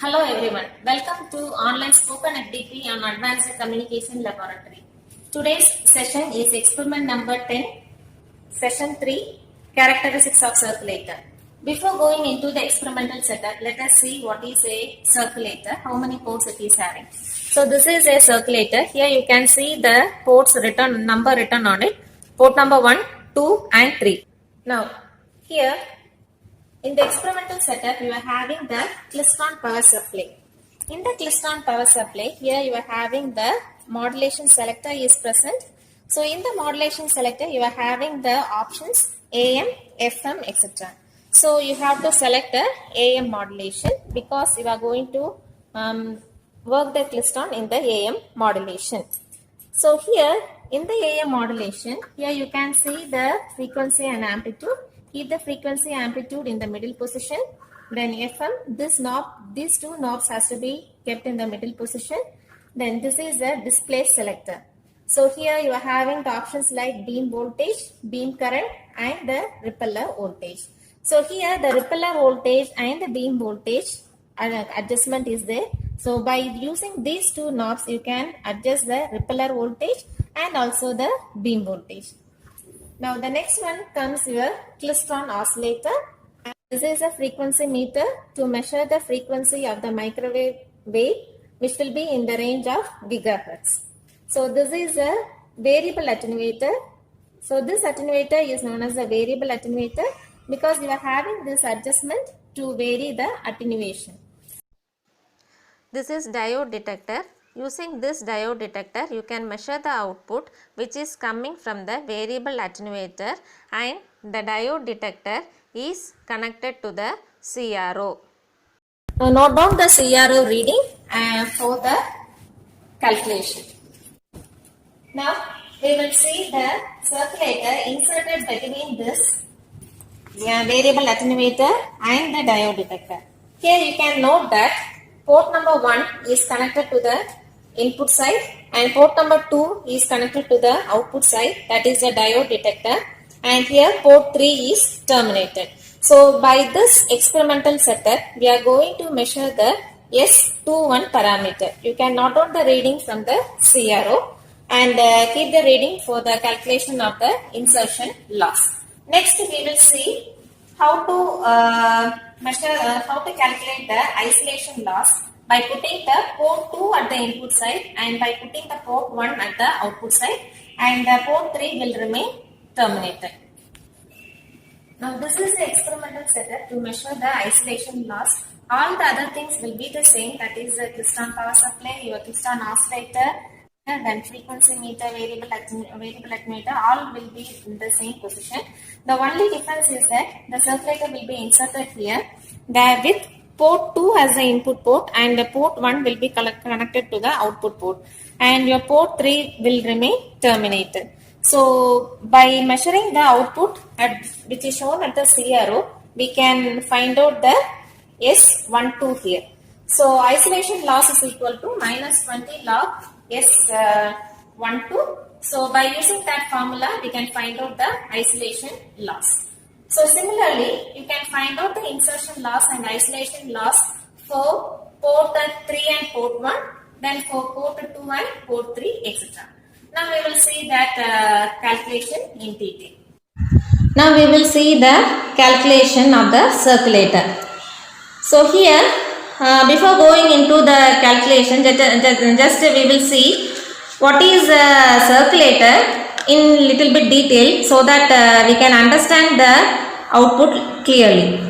Hello everyone, welcome to online spoken FDP on Advanced Communication Laboratory. Today's session is experiment number 10, session 3, characteristics of circulator. Before going into the experimental setup, let us see what is a circulator, how many ports it is having. So this is a circulator. Here you can see the ports written, number written on it. Port number 1, 2 and 3. Now here in the experimental setup, you are having the klystron power supply. In the klystron power supply, here you are having the modulation selector is present. So in the modulation selector, you are having the options AM, FM, etc. So you have to select the AM modulation because you are going to work the klystron in the AM modulation. So here in the AM modulation, here you can see the frequency and amplitude. Keep the frequency amplitude in the middle position. Then FM, these two knobs has to be kept in the middle position. Then this is the display selector. So here you are having the options like beam voltage, beam current and the repeller voltage. So here the repeller voltage and the beam voltage adjustment is there. So by using these two knobs, you can adjust the repeller voltage and also the beam voltage. Now the next one comes your klystron oscillator. And this is a frequency meter to measure the frequency of the microwave wave, which will be in the range of gigahertz. So this is a variable attenuator. So this attenuator is known as a variable attenuator because you are having this adjustment to vary the attenuation. This is diode detector. Using this diode detector, you can measure the output which is coming from the variable attenuator, and the diode detector is connected to the CRO. Now note down the CRO reading for the calculation. Now we will see the circulator inserted between this variable attenuator and the diode detector. Here you can note that port number 1 is connected to the input side and port number 2 is connected to the output side, that is the diode detector, and here port 3 is terminated. So by this experimental setup, we are going to measure the S21 parameter. You can note down the reading from the CRO and keep the reading for the calculation of the insertion loss. Next we will see how to how to calculate the isolation loss by putting the port 2 at the input side and by putting the port 1 at the output side, and the port 3 will remain terminated. Now this is the experimental setup to measure the isolation loss. All the other things will be the same, that is the klystron power supply, your klystron oscillator, and then frequency meter, variable attenuator, all will be in the same position. The only difference is that the circulator will be inserted here with port 2 as the input port and the port 1 will be connected to the output port, and your port 3 will remain terminated. So by measuring the output which is shown at the CRO, we can find out the S12 here. So isolation loss is equal to minus 20 log S12. So by using that formula, we can find out the isolation loss. So similarly, you can find out the insertion loss and isolation loss for port 3 and port 1, then for port 2 and port 3, etc. Now we will see that calculation in detail. Now we will see the calculation of the circulator. So here, before going into the calculation, just we will see what is a circulator in little bit detail so that we can understand the output clearly.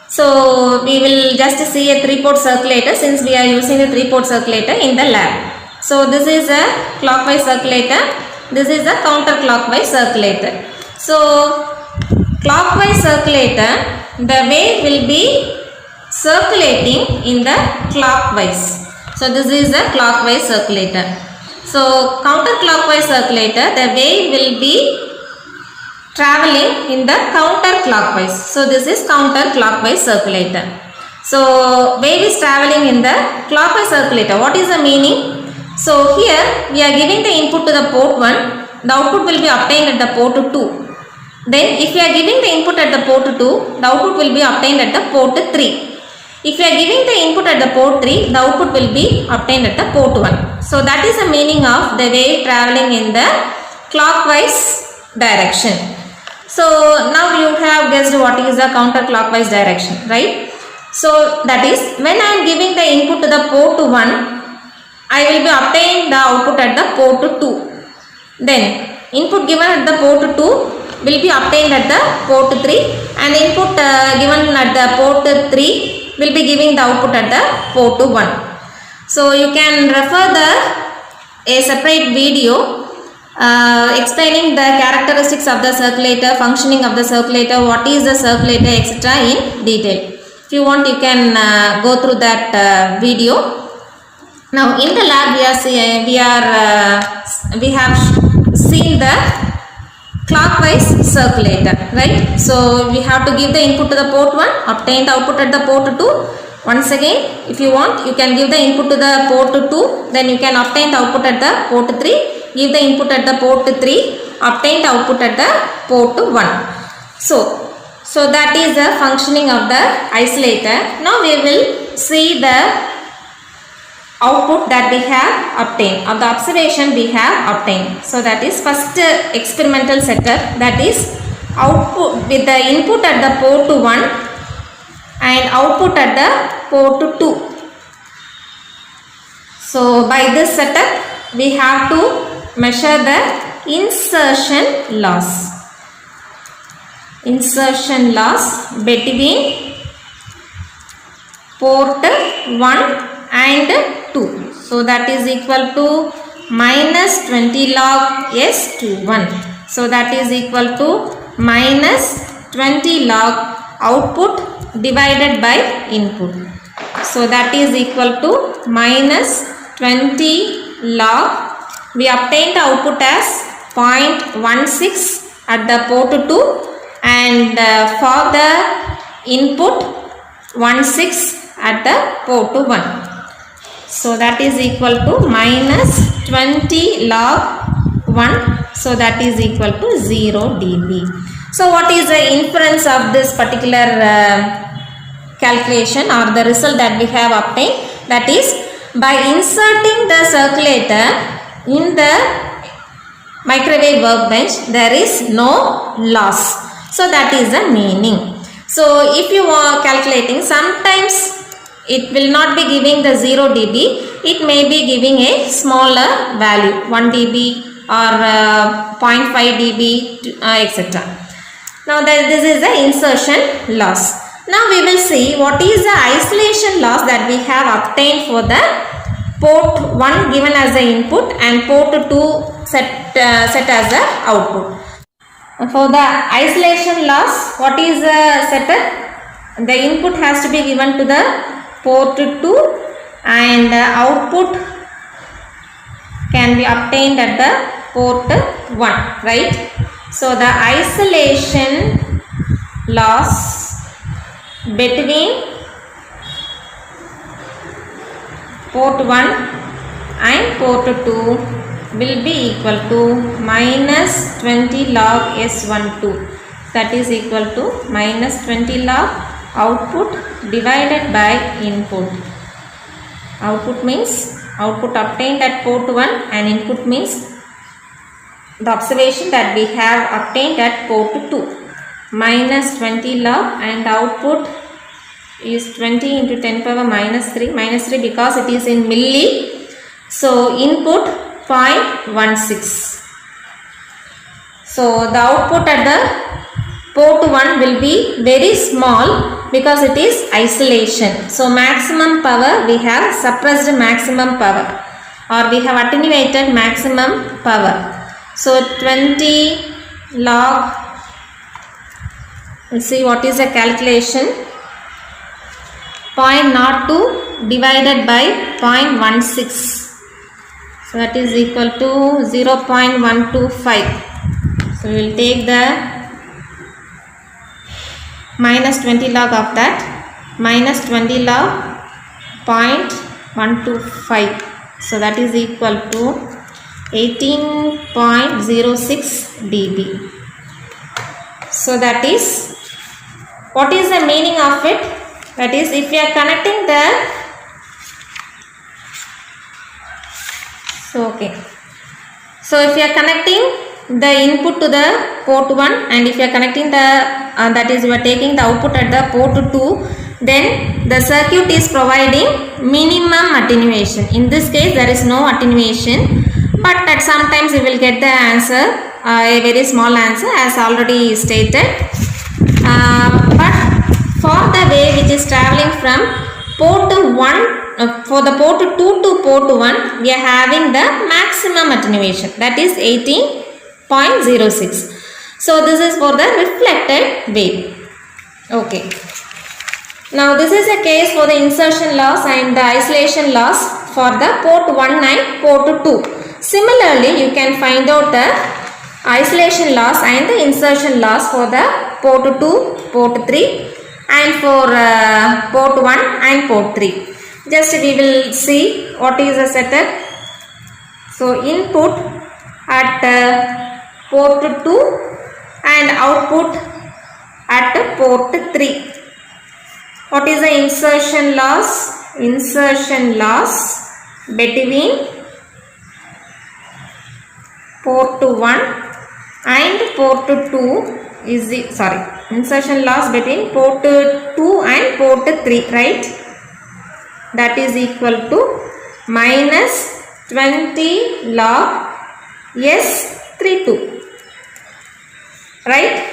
So we will just see a 3-port circulator since we are using a 3-port circulator in the lab. So this is a clockwise circulator, this is a counterclockwise circulator. So clockwise circulator, the wave will be circulating in the clockwise. So this is a clockwise circulator. So counterclockwise circulator, the wave will be traveling in the counterclockwise. So this is counterclockwise circulator. So wave is traveling in the clockwise circulator. What is the meaning? So here we are giving the input to the port 1, the output will be obtained at the port 2. Then if we are giving the input at the port 2, the output will be obtained at the port 3. If you are giving the input at the port 3, the output will be obtained at the port 1. So that is the meaning of the wave traveling in the clockwise direction. So now you have guessed what is the counterclockwise direction, right? So that is, when I am giving the input to the port 1, I will be obtaining the output at the port 2. Then input given at the port 2 will be obtained at the port 3, and input given at the port 3 will be giving the output at the port 1. So you can refer a separate video explaining the characteristics of the circulator, functioning of the circulator, what is the circulator, etc. in detail. If you want, you can go through that video. Now in the lab we have seen the clockwise circulator, right? So we have to give the input to the port 1, obtain the output at the port 2. Once again, if you want, you can give the input to the port 2, then you can obtain the output at the port 3, give the input at the port 3, obtain the output at the port 1. So that is the functioning of the isolator. Now we will see the output that we have obtained, of the observation we have obtained. So that is first experimental setup, that is output with the input at the port 1 and output at the port 2. So by this setup we have to measure the insertion loss between port 1 and 2. So that is equal to minus 20 log S21. So that is equal to minus 20 log output divided by input. So that is equal to minus 20 log. We obtained the output as 0.16 at the port 2, and for the input 16 at the port 1. So that is equal to minus 20 log 1. So that is equal to 0 dB. So what is the inference of this particular calculation or the result that we have obtained? That is, by inserting the circulator in the microwave workbench, there is no loss. So that is the meaning. So if you are calculating, sometimes it will not be giving the 0 dB, it may be giving a smaller value, 1 dB or 0.5 dB, etc. Now this is the insertion loss. Now we will see what is the isolation loss that we have obtained for the port 1 given as the input and port 2 set as the output. For the isolation loss, what is the setup? The input has to be given to the port 2 and output can be obtained at the port 1, right? So the isolation loss between port 1 and port 2 will be equal to minus 20 log S12. That is equal to minus 20 log output divided by input. Output means output obtained at port 1 and input means the observation that we have obtained at port 2. Minus 20 log and output is 20 into 10 power minus 3. Minus 3 because it is in milli. So input 0.16. So the output at the port 1 will be very small because it is isolation. So maximum power, we have suppressed maximum power or we have attenuated maximum power. So 20 log, let's see what is the calculation. 0.02 divided by 0.16. So that is equal to 0.125. So we will take the minus 20 log of that, minus 20 log 0.125. So that is equal to 18.06 dB. So that is, what is the meaning of it? That is, if we are connecting the So if you are connecting the input to the port 1 and if you are connecting the that is you are taking the output at the port 2, then the circuit is providing minimum attenuation. In this case there is no attenuation, but at sometimes you will get the answer, a very small answer as already stated. But for the wave which is traveling from port 1 for the port 2 to port 1, we are having the maximum attenuation, that is 18.06. So this is for the reflected wave. Okay. Now this is a case for the insertion loss and the isolation loss for the port 1 and port 2. Similarly, you can find out the isolation loss and the insertion loss for the port 2, port 3 and for port 1 and port 3. Just we will see what is the setup. So input at port 2 and output at port 3. What is the insertion loss? Insertion loss between port 1 and port 2 is the, insertion loss between port 2 and port 3, right? That is equal to minus 20 log S32, right?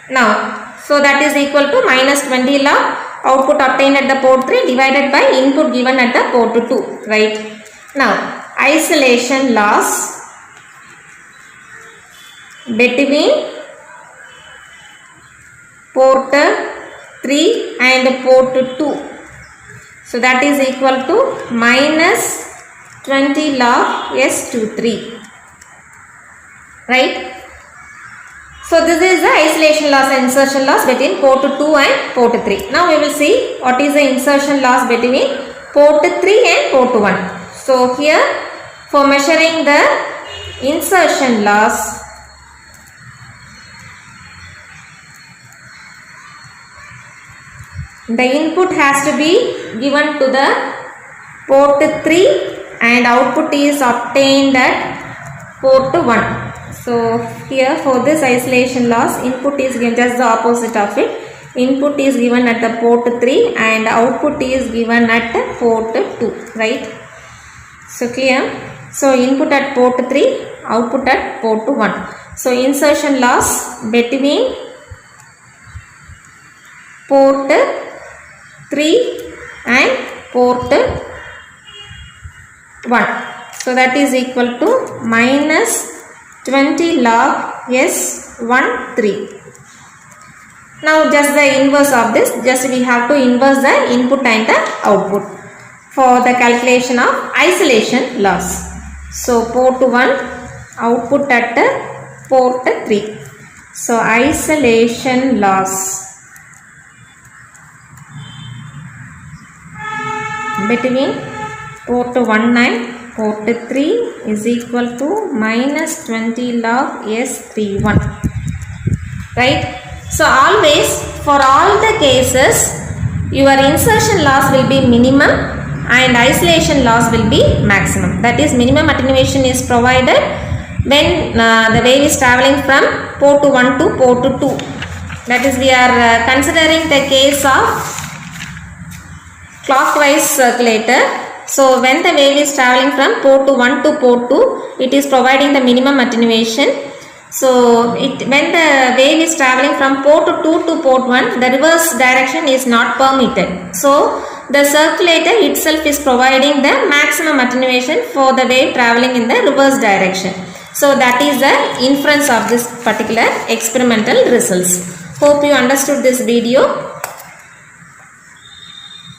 Now, so that is equal to minus 20 log output obtained at the port 3 divided by input given at the port 2, right? Now, isolation loss between port 3 and port 2. So that is equal to minus 20 log S23, right? So this is the isolation loss and insertion loss between port 2 and port 3. Now we will see what is the insertion loss between port 3 and port 1. So here for measuring the insertion loss, the input has to be given to the port 3 and output is obtained at port 1. So here for this isolation loss, input is given just the opposite of it. Input is given at the port 3 and output is given at the port 2, right? So clear? So input at port 3, output at port 1. So insertion loss between port 3 and port 1. So that is equal to minus 20 log S13. Now just the inverse of this, just we have to inverse the input and the output for the calculation of isolation loss. So port 1, output at port 3. So isolation loss between port 1 and port 3 is equal to minus 20 log S31, right? So always for all the cases your insertion loss will be minimum and isolation loss will be maximum. That is, minimum attenuation is provided when the wave is traveling from port 1 to port 2. That is, we are considering the case of clockwise circulator. So when the wave is traveling from port 1 to port 2, it is providing the minimum attenuation. So when the wave is traveling from port 2 to port 1, the reverse direction is not permitted. So the circulator itself is providing the maximum attenuation for the wave traveling in the reverse direction. So that is the inference of this particular experimental results. Hope you understood this video.